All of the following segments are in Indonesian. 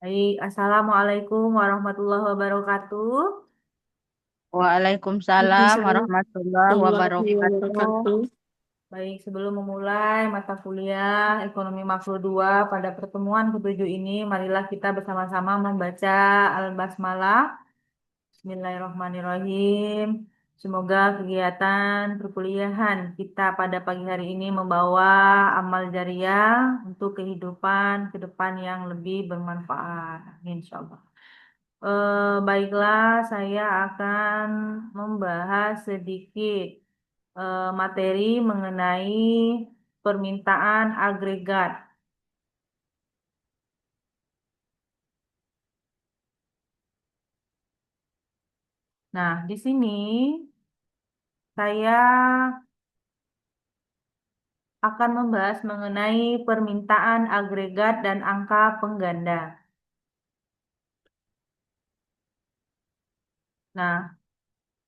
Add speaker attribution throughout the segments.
Speaker 1: Baik, Assalamualaikum warahmatullahi wabarakatuh.
Speaker 2: Waalaikumsalam
Speaker 1: Waalaikumsalam
Speaker 2: warahmatullahi
Speaker 1: warahmatullahi
Speaker 2: wabarakatuh.
Speaker 1: wabarakatuh. Baik, sebelum memulai mata kuliah Ekonomi Makro 2 pada pertemuan ketujuh ini, marilah kita bersama-sama membaca Al-Basmalah. Bismillahirrahmanirrahim. Semoga kegiatan perkuliahan kita pada pagi hari ini membawa amal jariah untuk kehidupan ke depan yang lebih bermanfaat. Amin, insyaallah. Baiklah, saya akan membahas sedikit materi mengenai permintaan agregat. Nah, di sini saya akan membahas mengenai permintaan agregat dan angka pengganda. Nah,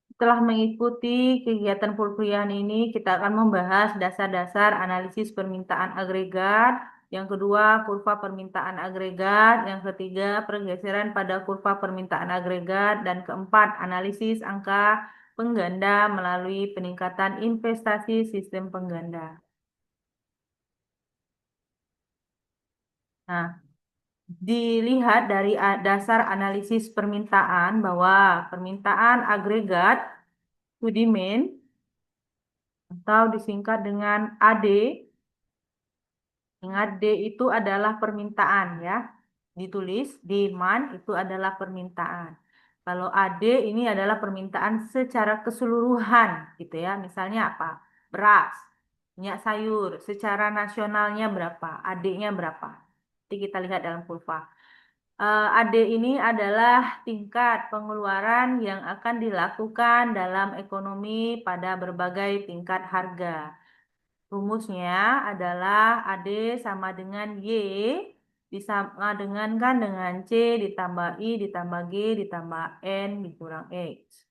Speaker 1: setelah mengikuti kegiatan perkuliahan ini, kita akan membahas dasar-dasar analisis permintaan agregat. Yang kedua, kurva permintaan agregat. Yang ketiga, pergeseran pada kurva permintaan agregat. Dan keempat, analisis angka pengganda melalui peningkatan investasi sistem pengganda. Nah, dilihat dari dasar analisis permintaan bahwa permintaan agregat to demand atau disingkat dengan AD. Ingat D itu adalah permintaan ya. Ditulis demand itu adalah permintaan. Kalau AD ini adalah permintaan secara keseluruhan gitu ya. Misalnya apa? Beras, minyak sayur, secara nasionalnya berapa? AD-nya berapa? Nanti kita lihat dalam kurva. AD ini adalah tingkat pengeluaran yang akan dilakukan dalam ekonomi pada berbagai tingkat harga. Rumusnya adalah AD sama dengan Y disama dengan kan dengan C ditambah I ditambah G ditambah N dikurang X.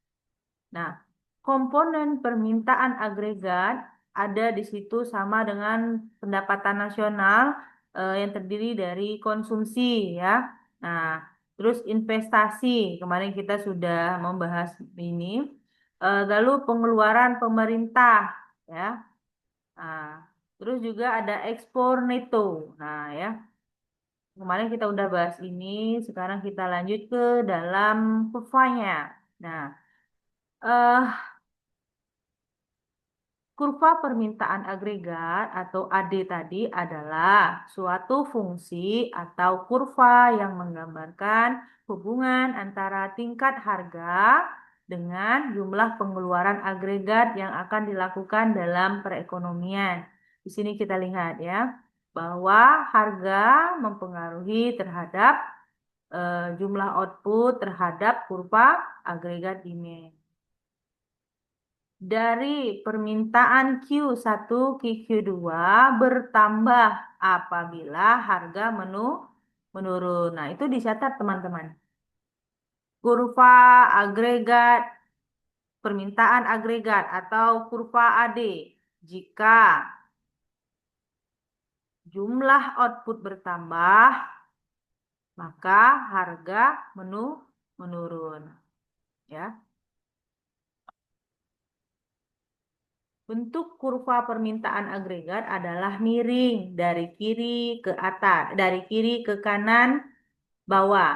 Speaker 1: Nah, komponen permintaan agregat ada di situ sama dengan pendapatan nasional yang terdiri dari konsumsi ya. Nah, terus investasi kemarin kita sudah membahas ini. Lalu pengeluaran pemerintah ya. Nah, terus juga ada ekspor neto. Nah, ya. Kemarin kita udah bahas ini, sekarang kita lanjut ke dalam kurvanya. Nah, eh kurva permintaan agregat atau AD tadi adalah suatu fungsi atau kurva yang menggambarkan hubungan antara tingkat harga dengan jumlah pengeluaran agregat yang akan dilakukan dalam perekonomian. Di sini kita lihat ya, bahwa harga mempengaruhi terhadap jumlah output terhadap kurva agregat demand. Dari permintaan Q1 ke Q2 bertambah apabila harga menurun. Nah, itu dicatat teman-teman. Kurva agregat, permintaan agregat atau kurva AD. Jika jumlah output bertambah, maka harga menurun. Ya. Bentuk kurva permintaan agregat adalah miring dari kiri ke atas, dari kiri ke kanan bawah.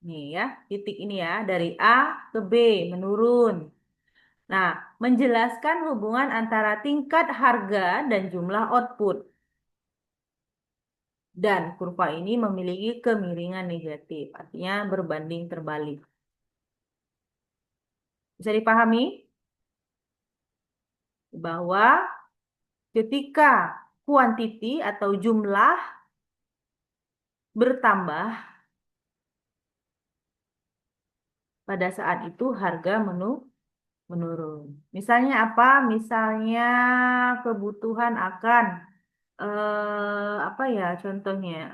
Speaker 1: Nih ya, titik ini ya, dari A ke B menurun. Nah, menjelaskan hubungan antara tingkat harga dan jumlah output. Dan kurva ini memiliki kemiringan negatif, artinya berbanding terbalik. Bisa dipahami bahwa ketika kuantiti atau jumlah bertambah, pada saat itu harga menurun. Misalnya apa? Misalnya kebutuhan akan apa ya contohnya?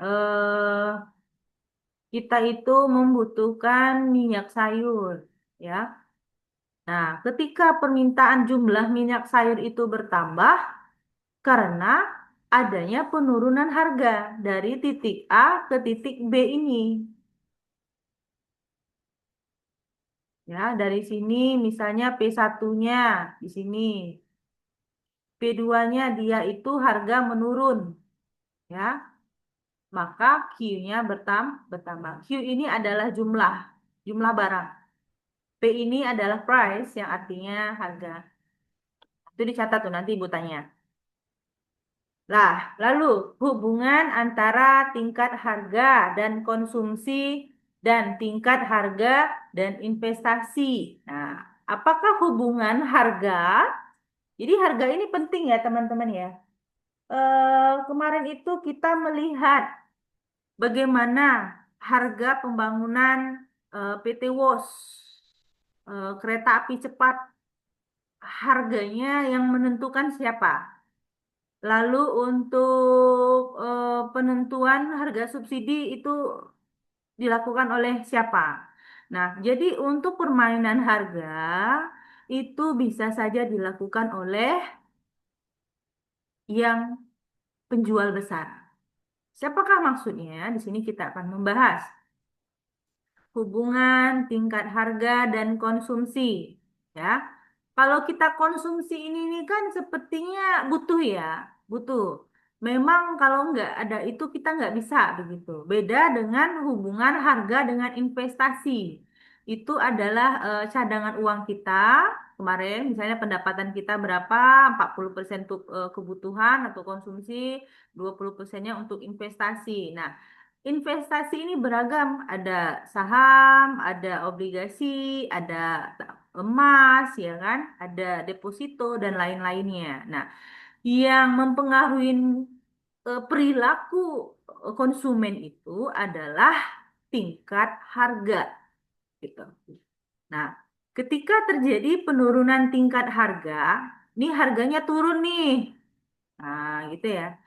Speaker 1: Kita itu membutuhkan minyak sayur, ya. Nah, ketika permintaan jumlah minyak sayur itu bertambah karena adanya penurunan harga dari titik A ke titik B ini. Ya, dari sini misalnya P1-nya di sini. P2-nya dia itu harga menurun, ya. Maka Q-nya bertambah. Q ini adalah jumlah barang. P ini adalah price yang artinya harga. Itu dicatat tuh nanti Ibu tanya. Lah, lalu hubungan antara tingkat harga dan konsumsi dan tingkat harga dan investasi. Nah, apakah hubungan harga? Jadi harga ini penting ya teman-teman ya. Kemarin itu kita melihat bagaimana harga pembangunan PT WOS, kereta api cepat, harganya yang menentukan siapa? Lalu untuk penentuan harga subsidi itu dilakukan oleh siapa? Nah, jadi untuk permainan harga itu bisa saja dilakukan oleh yang penjual besar. Siapakah maksudnya? Di sini kita akan membahas hubungan tingkat harga dan konsumsi. Ya, kalau kita konsumsi ini kan sepertinya butuh ya, butuh. Memang kalau nggak ada itu kita nggak bisa begitu. Beda dengan hubungan harga dengan investasi. Itu adalah cadangan uang kita. Kemarin misalnya pendapatan kita berapa, 40% untuk kebutuhan atau konsumsi, 20%-nya untuk investasi. Nah, investasi ini beragam, ada saham, ada obligasi, ada emas, ya kan, ada deposito dan lain-lainnya. Nah, yang mempengaruhi perilaku konsumen itu adalah tingkat harga, gitu. Nah, ketika terjadi penurunan tingkat harga, nih harganya turun nih. Nah, gitu ya.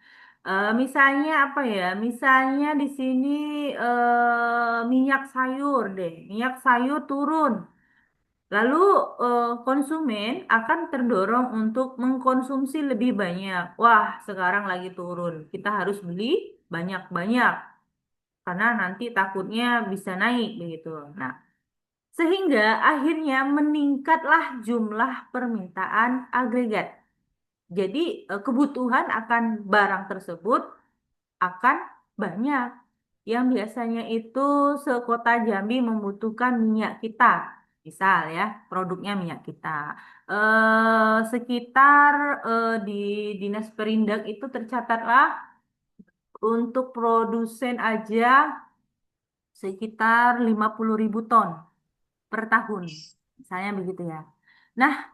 Speaker 1: Misalnya apa ya? Misalnya di sini minyak sayur deh, minyak sayur turun. Lalu konsumen akan terdorong untuk mengkonsumsi lebih banyak. Wah, sekarang lagi turun. Kita harus beli banyak-banyak karena nanti takutnya bisa naik begitu. Nah, sehingga akhirnya meningkatlah jumlah permintaan agregat. Jadi kebutuhan akan barang tersebut akan banyak. Yang biasanya itu sekota Jambi membutuhkan minyak kita. Misal ya, produknya minyak kita. Sekitar di Dinas Perindak itu tercatatlah untuk produsen aja sekitar 50.000 ton per tahun. Misalnya begitu ya. Nah,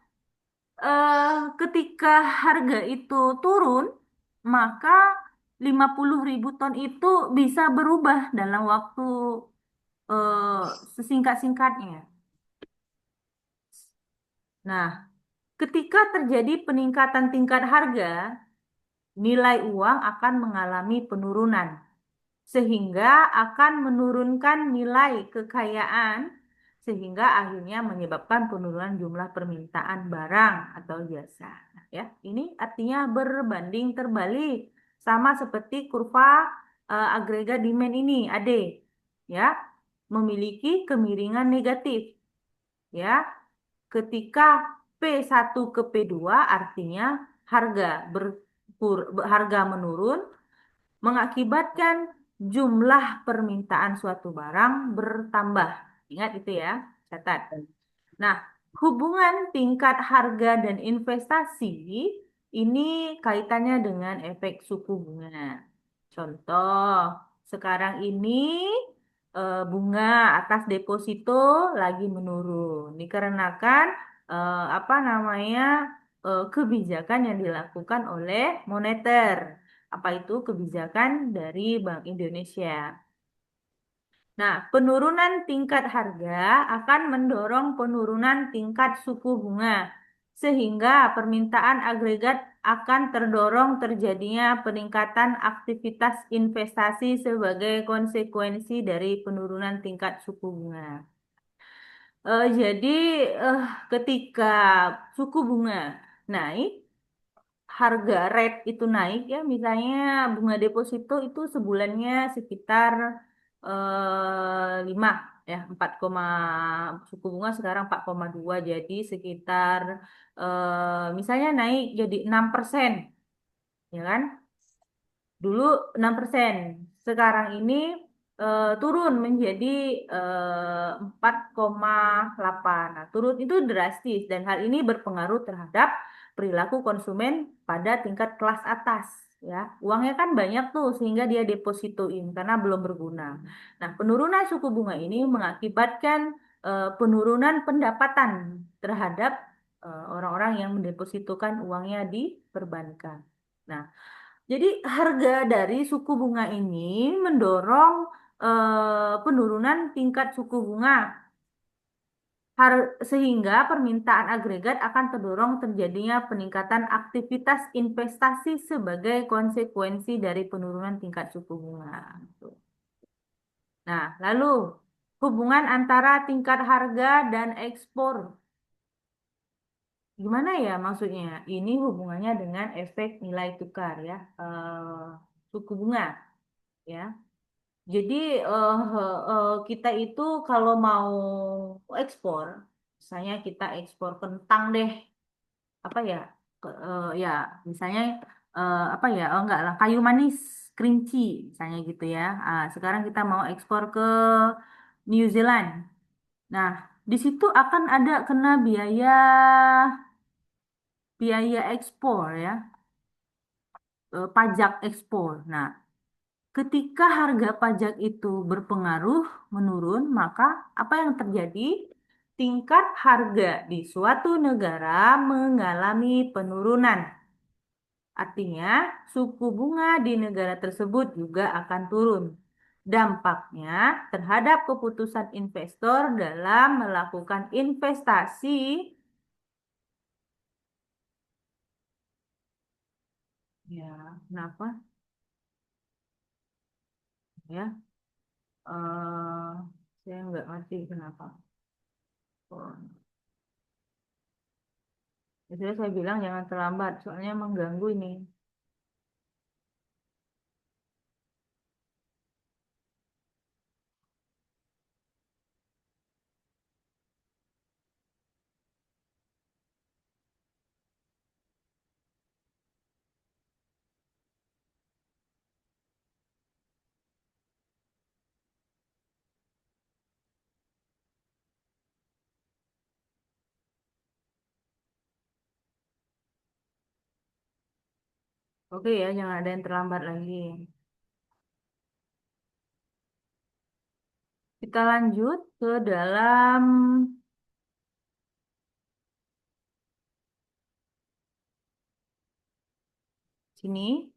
Speaker 1: ketika harga itu turun, maka 50.000 ton itu bisa berubah dalam waktu sesingkat-singkatnya. Nah, ketika terjadi peningkatan tingkat harga, nilai uang akan mengalami penurunan, sehingga akan menurunkan nilai kekayaan, sehingga akhirnya menyebabkan penurunan jumlah permintaan barang atau jasa. Nah, ya, ini artinya berbanding terbalik, sama seperti kurva agregat demand ini, AD, ya, memiliki kemiringan negatif, ya. Ketika P1 ke P2 artinya harga harga menurun mengakibatkan jumlah permintaan suatu barang bertambah. Ingat itu ya, catat. Nah, hubungan tingkat harga dan investasi ini kaitannya dengan efek suku bunga. Contoh, sekarang ini bunga atas deposito lagi menurun dikarenakan apa namanya kebijakan yang dilakukan oleh moneter. Apa itu kebijakan dari Bank Indonesia? Nah, penurunan tingkat harga akan mendorong penurunan tingkat suku bunga, sehingga permintaan agregat akan terdorong terjadinya peningkatan aktivitas investasi sebagai konsekuensi dari penurunan tingkat suku bunga. Jadi, ketika suku bunga naik, harga rate itu naik ya, misalnya bunga deposito itu sebulannya sekitar 5 ya, 4, suku bunga sekarang 4,2 jadi sekitar misalnya naik jadi 6%, ya kan? Dulu 6%. Sekarang ini turun menjadi 4,8. Nah, turun itu drastis dan hal ini berpengaruh terhadap perilaku konsumen pada tingkat kelas atas. Ya, uangnya kan banyak tuh sehingga dia depositoin karena belum berguna. Nah, penurunan suku bunga ini mengakibatkan penurunan pendapatan terhadap orang-orang yang mendepositokan uangnya di perbankan. Nah, jadi harga dari suku bunga ini mendorong penurunan tingkat suku bunga sehingga permintaan agregat akan terdorong terjadinya peningkatan aktivitas investasi sebagai konsekuensi dari penurunan tingkat suku bunga. Gitu. Nah, lalu hubungan antara tingkat harga dan ekspor. Gimana ya maksudnya? Ini hubungannya dengan efek nilai tukar ya, suku bunga ya. Jadi kita itu kalau mau ekspor, misalnya kita ekspor kentang deh, apa ya, ya misalnya apa ya, oh enggak lah, kayu manis, kerinci, misalnya gitu ya. Sekarang kita mau ekspor ke New Zealand. Nah, di situ akan ada kena biaya biaya ekspor ya, pajak ekspor. Nah, ketika harga pajak itu berpengaruh menurun, maka apa yang terjadi? Tingkat harga di suatu negara mengalami penurunan. Artinya, suku bunga di negara tersebut juga akan turun. Dampaknya terhadap keputusan investor dalam melakukan investasi, ya, kenapa? Ya, saya nggak ngerti kenapa. Oh. Ya sudah saya bilang jangan terlambat, soalnya mengganggu ini. Oke ya, jangan ada yang terlambat lagi. Kita lanjut ke dalam sini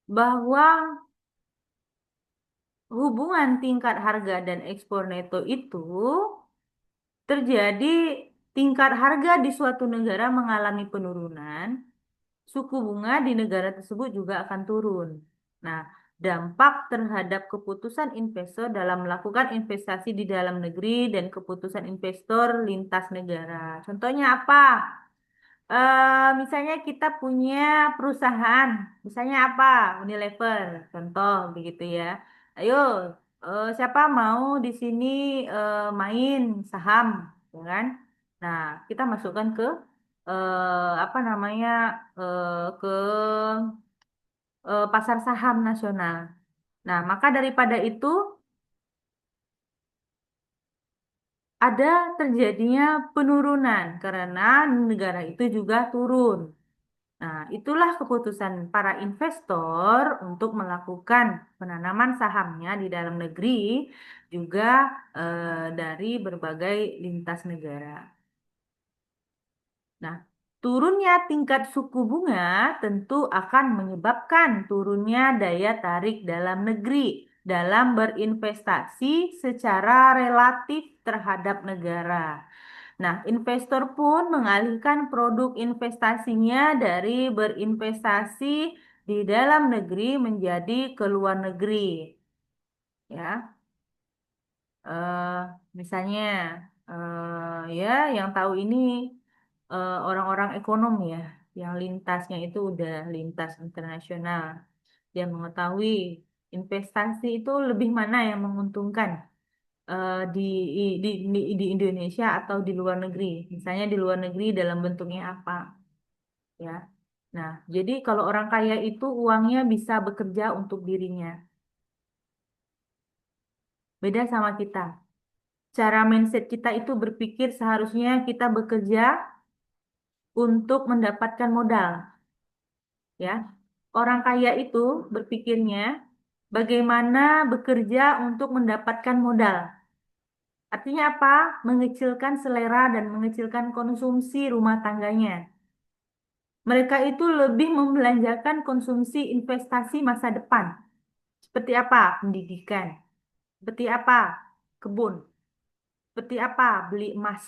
Speaker 1: bahwa hubungan tingkat harga dan ekspor neto itu terjadi tingkat harga di suatu negara mengalami penurunan, suku bunga di negara tersebut juga akan turun. Nah, dampak terhadap keputusan investor dalam melakukan investasi di dalam negeri dan keputusan investor lintas negara. Contohnya apa? Misalnya kita punya perusahaan, misalnya apa? Unilever, contoh begitu ya. Ayo, siapa mau di sini main saham, ya kan? Nah, kita masukkan ke apa namanya ke pasar saham nasional. Nah, maka daripada itu ada terjadinya penurunan karena negara itu juga turun. Nah, itulah keputusan para investor untuk melakukan penanaman sahamnya di dalam negeri juga dari berbagai lintas negara. Nah, turunnya tingkat suku bunga tentu akan menyebabkan turunnya daya tarik dalam negeri dalam berinvestasi secara relatif terhadap negara. Nah, investor pun mengalihkan produk investasinya dari berinvestasi di dalam negeri menjadi ke luar negeri. Ya, eh, misalnya, ya, yang tahu ini orang-orang ekonom ya, yang lintasnya itu udah lintas internasional. Dia mengetahui investasi itu lebih mana yang menguntungkan di, di Indonesia atau di luar negeri. Misalnya di luar negeri dalam bentuknya apa, ya. Nah, jadi kalau orang kaya itu uangnya bisa bekerja untuk dirinya. Beda sama kita. Cara mindset kita itu berpikir seharusnya kita bekerja untuk mendapatkan modal, ya. Orang kaya itu berpikirnya bagaimana bekerja untuk mendapatkan modal. Artinya apa? Mengecilkan selera dan mengecilkan konsumsi rumah tangganya. Mereka itu lebih membelanjakan konsumsi investasi masa depan. Seperti apa? Pendidikan. Seperti apa? Kebun. Seperti apa? Beli emas.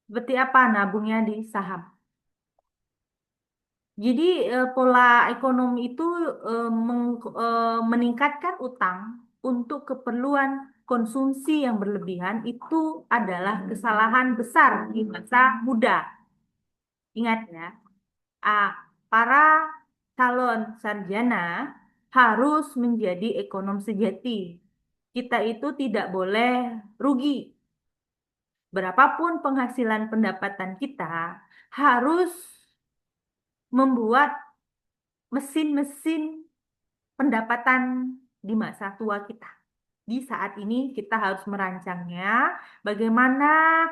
Speaker 1: Seperti apa? Nabungnya di saham. Jadi pola ekonomi itu meningkatkan utang untuk keperluan konsumsi yang berlebihan itu adalah kesalahan besar di masa muda. Ingat ya, ah, para calon sarjana harus menjadi ekonom sejati. Kita itu tidak boleh rugi. Berapapun penghasilan pendapatan kita, harus membuat mesin-mesin pendapatan di masa tua kita. Di saat ini kita harus merancangnya bagaimana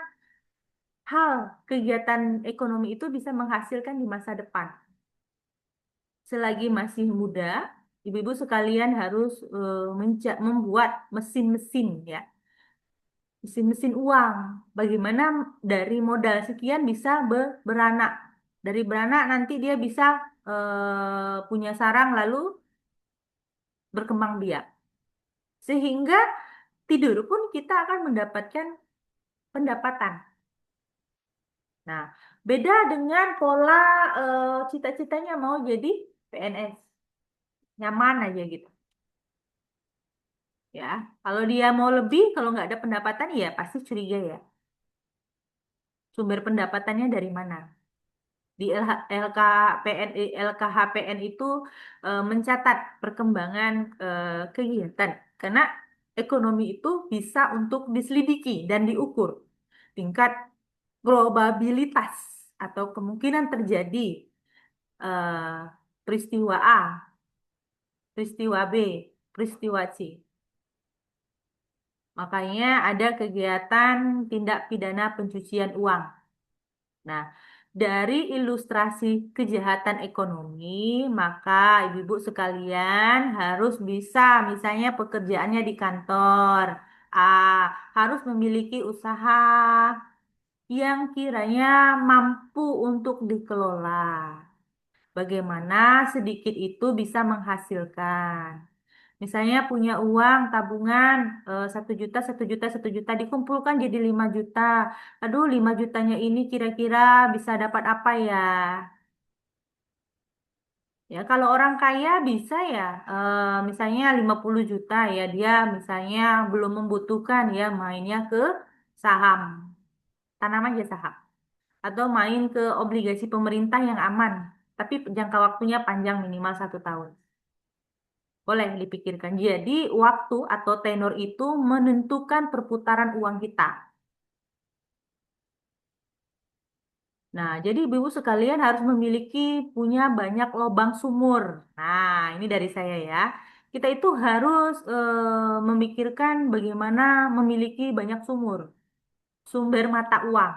Speaker 1: hal kegiatan ekonomi itu bisa menghasilkan di masa depan. Selagi masih muda, ibu-ibu sekalian harus membuat mesin-mesin ya, mesin-mesin uang. Bagaimana dari modal sekian bisa beranak. Dari beranak nanti dia bisa punya sarang lalu berkembang biak. Sehingga tidur pun kita akan mendapatkan pendapatan. Nah, beda dengan pola cita-citanya mau jadi PNS, nyaman aja gitu. Ya, kalau dia mau lebih, kalau nggak ada pendapatan, ya pasti curiga ya. Sumber pendapatannya dari mana? Di LKPN, LKHPN itu mencatat perkembangan kegiatan, karena ekonomi itu bisa untuk diselidiki dan diukur tingkat probabilitas atau kemungkinan terjadi eh, peristiwa A, peristiwa B, peristiwa C. Makanya ada kegiatan tindak pidana pencucian uang. Nah, dari ilustrasi kejahatan ekonomi, maka ibu-ibu sekalian harus bisa, misalnya pekerjaannya di kantor, A, harus memiliki usaha yang kiranya mampu untuk dikelola. Bagaimana sedikit itu bisa menghasilkan. Misalnya punya uang tabungan 1 juta, 1 juta, 1 juta dikumpulkan jadi 5 juta. Aduh, 5 jutanya ini kira-kira bisa dapat apa ya? Ya, kalau orang kaya bisa ya, misalnya 50 juta ya dia misalnya belum membutuhkan ya mainnya ke saham, tanam aja saham. Atau main ke obligasi pemerintah yang aman, tapi jangka waktunya panjang minimal 1 tahun. Boleh dipikirkan. Jadi, waktu atau tenor itu menentukan perputaran uang kita. Nah, jadi ibu sekalian harus memiliki punya banyak lubang sumur. Nah, ini dari saya ya. Kita itu harus memikirkan bagaimana memiliki banyak sumur, sumber mata uang.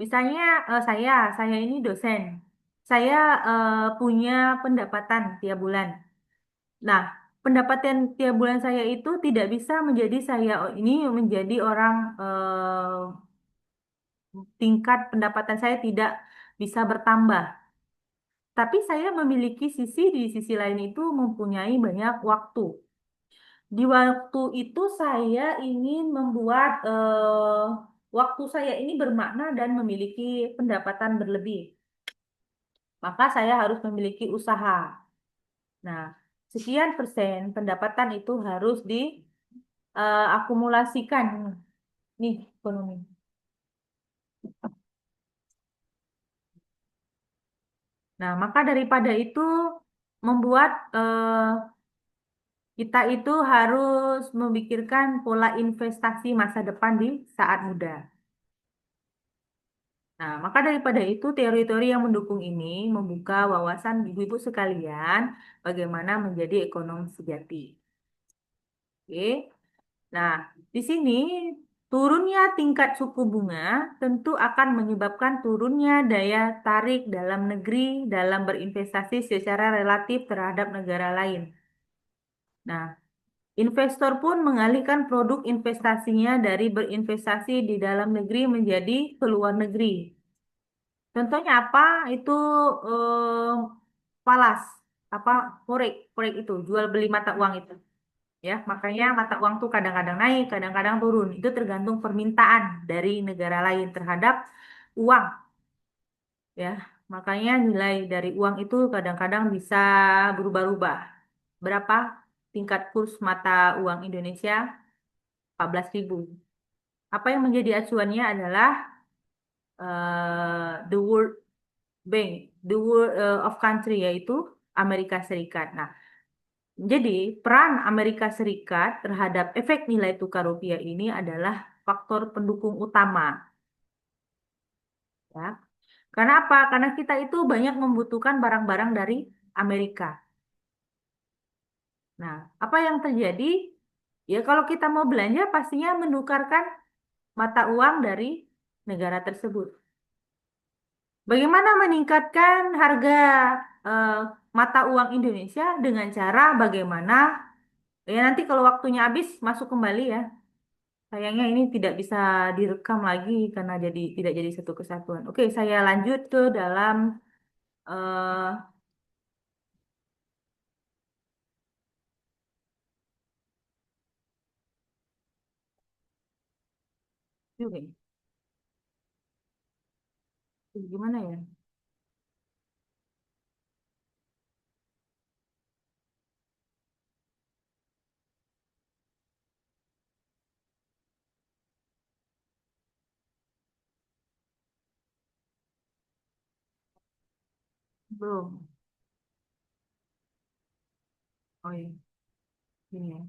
Speaker 1: Misalnya saya ini dosen. Saya punya pendapatan tiap bulan. Nah, pendapatan tiap bulan saya itu tidak bisa menjadi saya ini menjadi orang tingkat pendapatan saya tidak bisa bertambah. Tapi saya memiliki di sisi lain itu mempunyai banyak waktu. Di waktu itu saya ingin membuat waktu saya ini bermakna dan memiliki pendapatan berlebih. Maka saya harus memiliki usaha. Nah, sekian persen pendapatan itu harus diakumulasikan nih ekonomi. Nah, maka daripada itu membuat kita itu harus memikirkan pola investasi masa depan di saat muda. Nah, maka daripada itu teori-teori yang mendukung ini membuka wawasan ibu-ibu sekalian bagaimana menjadi ekonom sejati. Oke. Nah, di sini turunnya tingkat suku bunga tentu akan menyebabkan turunnya daya tarik dalam negeri dalam berinvestasi secara relatif terhadap negara lain. Nah, investor pun mengalihkan produk investasinya dari berinvestasi di dalam negeri menjadi ke luar negeri. Contohnya apa? Itu eh, falas, apa forex, forex itu jual beli mata uang itu. Ya, makanya mata uang tuh kadang-kadang naik, kadang-kadang turun. Itu tergantung permintaan dari negara lain terhadap uang, ya. Makanya nilai dari uang itu kadang-kadang bisa berubah-ubah. Berapa tingkat kurs mata uang Indonesia? 14.000. Apa yang menjadi acuannya adalah the World Bank, the World of Country yaitu Amerika Serikat. Nah, jadi peran Amerika Serikat terhadap efek nilai tukar rupiah ini adalah faktor pendukung utama, ya. Karena apa? Karena kita itu banyak membutuhkan barang-barang dari Amerika. Nah, apa yang terjadi? Ya, kalau kita mau belanja pastinya menukarkan mata uang dari negara tersebut. Bagaimana meningkatkan harga eh, mata uang Indonesia dengan cara bagaimana? Ya, nanti kalau waktunya habis masuk kembali ya. Sayangnya ini tidak bisa direkam lagi karena tidak jadi satu kesatuan. Oke, saya lanjut ke dalam eh oke, gimana ya? Belum. Oh iya, ini ya.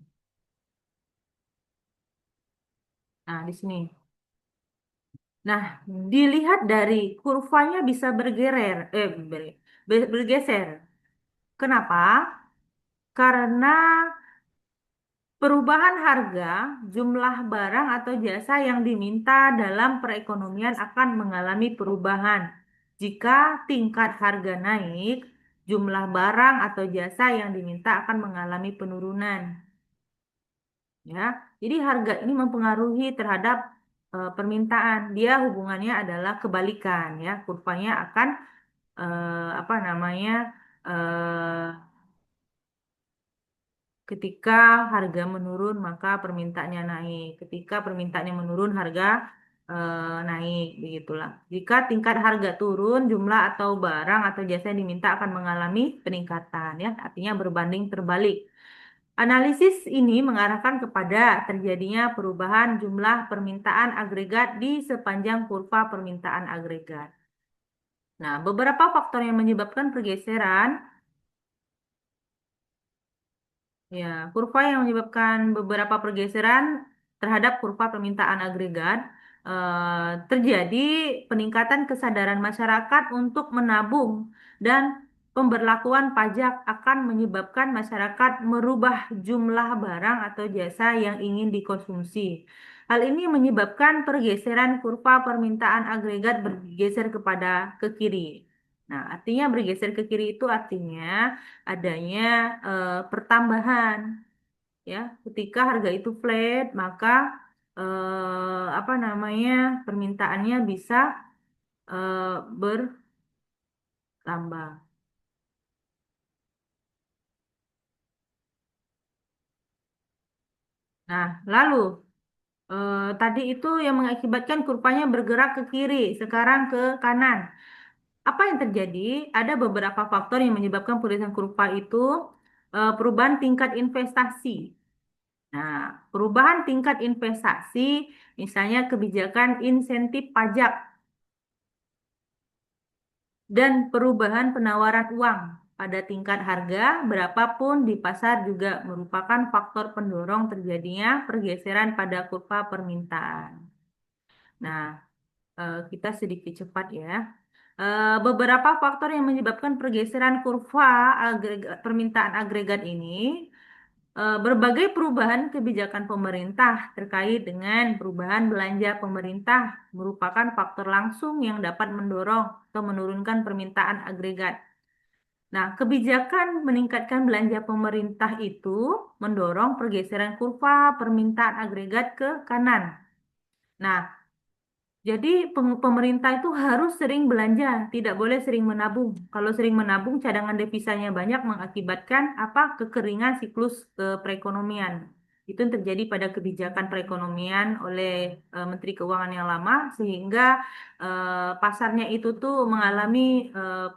Speaker 1: Nah, di sini. Nah, dilihat dari kurvanya bisa bergeser. Kenapa? Karena perubahan harga, jumlah barang atau jasa yang diminta dalam perekonomian akan mengalami perubahan. Jika tingkat harga naik, jumlah barang atau jasa yang diminta akan mengalami penurunan. Ya, jadi harga ini mempengaruhi terhadap permintaan. Dia hubungannya adalah kebalikan, ya. Kurvanya akan apa namanya? eh, Ketika harga menurun, maka permintaannya naik. Ketika permintaannya menurun, harga naik. Begitulah. Jika tingkat harga turun, jumlah atau barang atau jasa yang diminta akan mengalami peningkatan. Ya, artinya berbanding terbalik. Analisis ini mengarahkan kepada terjadinya perubahan jumlah permintaan agregat di sepanjang kurva permintaan agregat. Nah, beberapa faktor yang menyebabkan pergeseran. Ya, kurva yang menyebabkan beberapa pergeseran terhadap kurva permintaan agregat terjadi peningkatan kesadaran masyarakat untuk menabung dan pemberlakuan pajak akan menyebabkan masyarakat merubah jumlah barang atau jasa yang ingin dikonsumsi. Hal ini menyebabkan pergeseran kurva permintaan agregat bergeser ke kiri. Nah, artinya bergeser ke kiri itu artinya adanya pertambahan, ya. Ketika harga itu flat maka apa namanya permintaannya bisa bertambah. Nah, lalu tadi itu yang mengakibatkan kurvanya bergerak ke kiri, sekarang ke kanan. Apa yang terjadi? Ada beberapa faktor yang menyebabkan perubahan kurva itu, perubahan tingkat investasi. Nah, perubahan tingkat investasi, misalnya kebijakan insentif pajak. dan perubahan penawaran uang pada tingkat harga berapapun di pasar juga merupakan faktor pendorong terjadinya pergeseran pada kurva permintaan. Nah, kita sedikit cepat ya. Beberapa faktor yang menyebabkan pergeseran kurva permintaan agregat ini, berbagai perubahan kebijakan pemerintah terkait dengan perubahan belanja pemerintah merupakan faktor langsung yang dapat mendorong atau menurunkan permintaan agregat. Nah, kebijakan meningkatkan belanja pemerintah itu mendorong pergeseran kurva permintaan agregat ke kanan. Nah, jadi pemerintah itu harus sering belanja, tidak boleh sering menabung. Kalau sering menabung, cadangan devisanya banyak mengakibatkan apa? Kekeringan siklus perekonomian. Itu yang terjadi pada kebijakan perekonomian oleh Menteri Keuangan yang lama, sehingga pasarnya itu tuh mengalami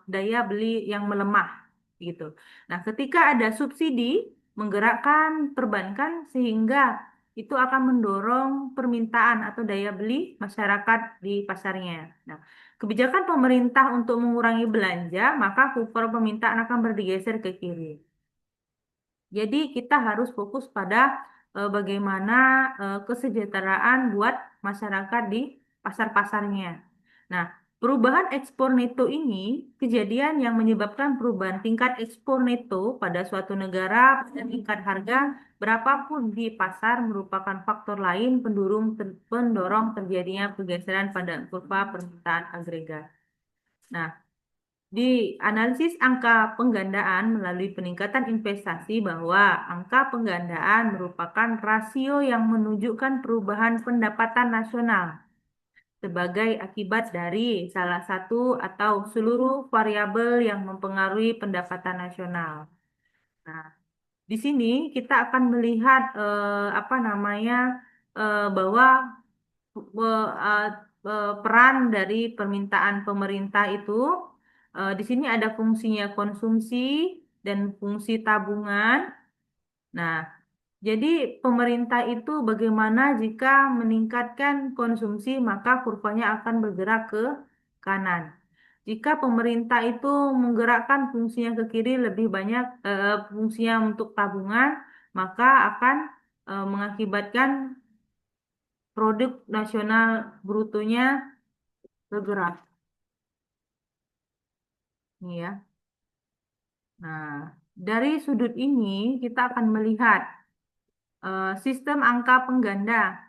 Speaker 1: daya beli yang melemah, gitu. Nah, ketika ada subsidi menggerakkan perbankan sehingga itu akan mendorong permintaan atau daya beli masyarakat di pasarnya. Nah, kebijakan pemerintah untuk mengurangi belanja, maka kurva permintaan akan bergeser ke kiri. Jadi kita harus fokus pada bagaimana kesejahteraan buat masyarakat di pasar-pasarnya. Nah, perubahan ekspor neto ini kejadian yang menyebabkan perubahan tingkat ekspor neto pada suatu negara pada tingkat harga berapapun di pasar merupakan faktor lain pendorong terjadinya pergeseran pada kurva permintaan agregat. Nah, di analisis angka penggandaan melalui peningkatan investasi bahwa angka penggandaan merupakan rasio yang menunjukkan perubahan pendapatan nasional sebagai akibat dari salah satu atau seluruh variabel yang mempengaruhi pendapatan nasional. Nah, di sini kita akan melihat apa namanya bahwa eh, peran dari permintaan pemerintah itu di sini ada fungsinya konsumsi dan fungsi tabungan. Nah, jadi pemerintah itu bagaimana jika meningkatkan konsumsi maka kurvanya akan bergerak ke kanan. Jika pemerintah itu menggerakkan fungsinya ke kiri lebih banyak fungsinya untuk tabungan, maka akan mengakibatkan produk nasional brutonya bergerak. Ini ya. Nah, dari sudut ini kita akan melihat sistem angka pengganda.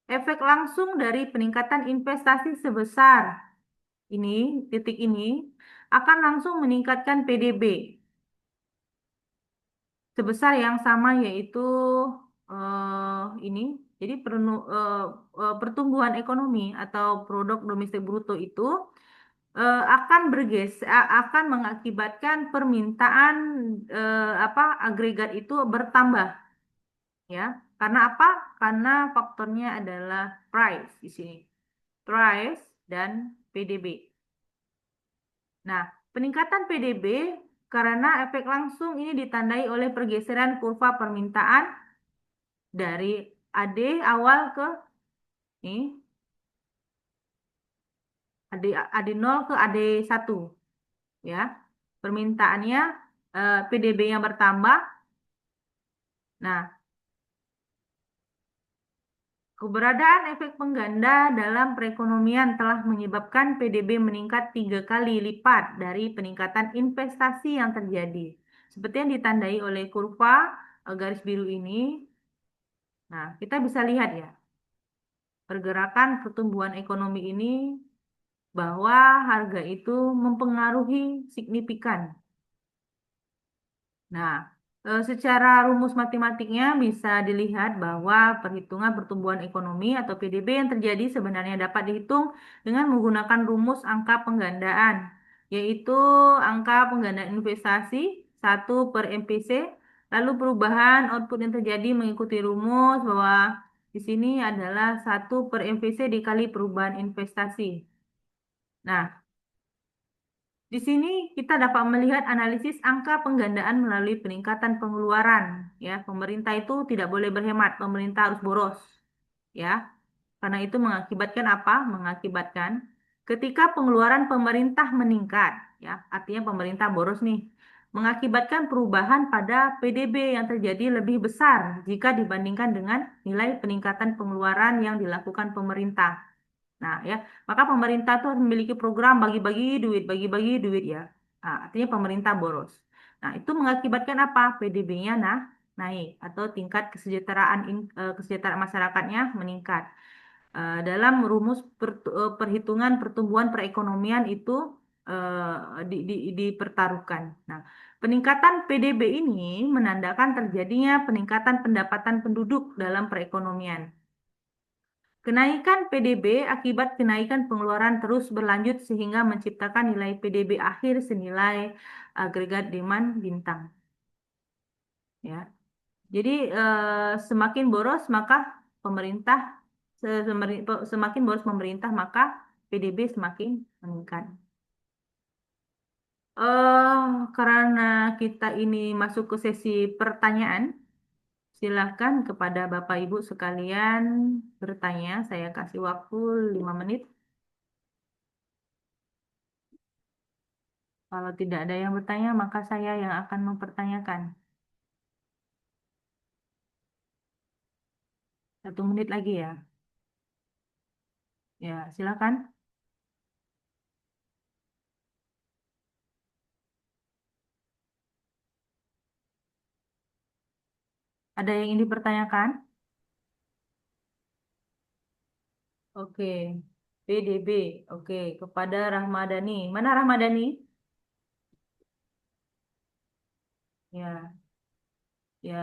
Speaker 1: Efek langsung dari peningkatan investasi sebesar ini, titik ini, akan langsung meningkatkan PDB sebesar yang sama yaitu ini. Jadi pertumbuhan ekonomi atau produk domestik bruto itu akan akan mengakibatkan permintaan apa agregat itu bertambah ya. Karena apa? Karena faktornya adalah price di sini. Price dan PDB. Nah, peningkatan PDB karena efek langsung ini ditandai oleh pergeseran kurva permintaan dari AD awal ke ini AD 0 ke AD 1 ya. Permintaannya PDB-nya bertambah. Nah, keberadaan efek pengganda dalam perekonomian telah menyebabkan PDB meningkat 3 kali lipat dari peningkatan investasi yang terjadi. Seperti yang ditandai oleh kurva garis biru ini. Nah, kita bisa lihat ya, pergerakan pertumbuhan ekonomi ini bahwa harga itu mempengaruhi signifikan. Nah, secara rumus matematiknya bisa dilihat bahwa perhitungan pertumbuhan ekonomi atau PDB yang terjadi sebenarnya dapat dihitung dengan menggunakan rumus angka penggandaan, yaitu angka penggandaan investasi 1/MPC, lalu perubahan output yang terjadi mengikuti rumus bahwa di sini adalah 1/MPC dikali perubahan investasi. Nah, di sini kita dapat melihat analisis angka penggandaan melalui peningkatan pengeluaran. Ya, pemerintah itu tidak boleh berhemat, pemerintah harus boros. Ya, karena itu mengakibatkan apa? Mengakibatkan Ketika pengeluaran pemerintah meningkat, ya, artinya pemerintah boros nih, mengakibatkan perubahan pada PDB yang terjadi lebih besar jika dibandingkan dengan nilai peningkatan pengeluaran yang dilakukan pemerintah. Nah, ya, maka pemerintah tuh harus memiliki program bagi-bagi duit ya. Nah, artinya pemerintah boros. Nah, itu mengakibatkan apa? PDB-nya naik atau tingkat kesejahteraan masyarakatnya meningkat. Dalam rumus perhitungan pertumbuhan perekonomian itu dipertaruhkan. Nah, peningkatan PDB ini menandakan terjadinya peningkatan pendapatan penduduk dalam perekonomian. Kenaikan PDB akibat kenaikan pengeluaran terus berlanjut sehingga menciptakan nilai PDB akhir senilai agregat demand bintang. Ya, jadi semakin boros maka pemerintah semakin boros pemerintah maka PDB semakin meningkat. eh karena kita ini masuk ke sesi pertanyaan, silakan kepada Bapak Ibu sekalian bertanya. Saya kasih waktu 5 menit. Kalau tidak ada yang bertanya, maka saya yang akan mempertanyakan. 1 menit lagi ya. Ya, silakan. Ada yang ingin dipertanyakan? Oke. PDB. Oke, kepada Rahmadani. Mana Rahmadani? Ya, ya.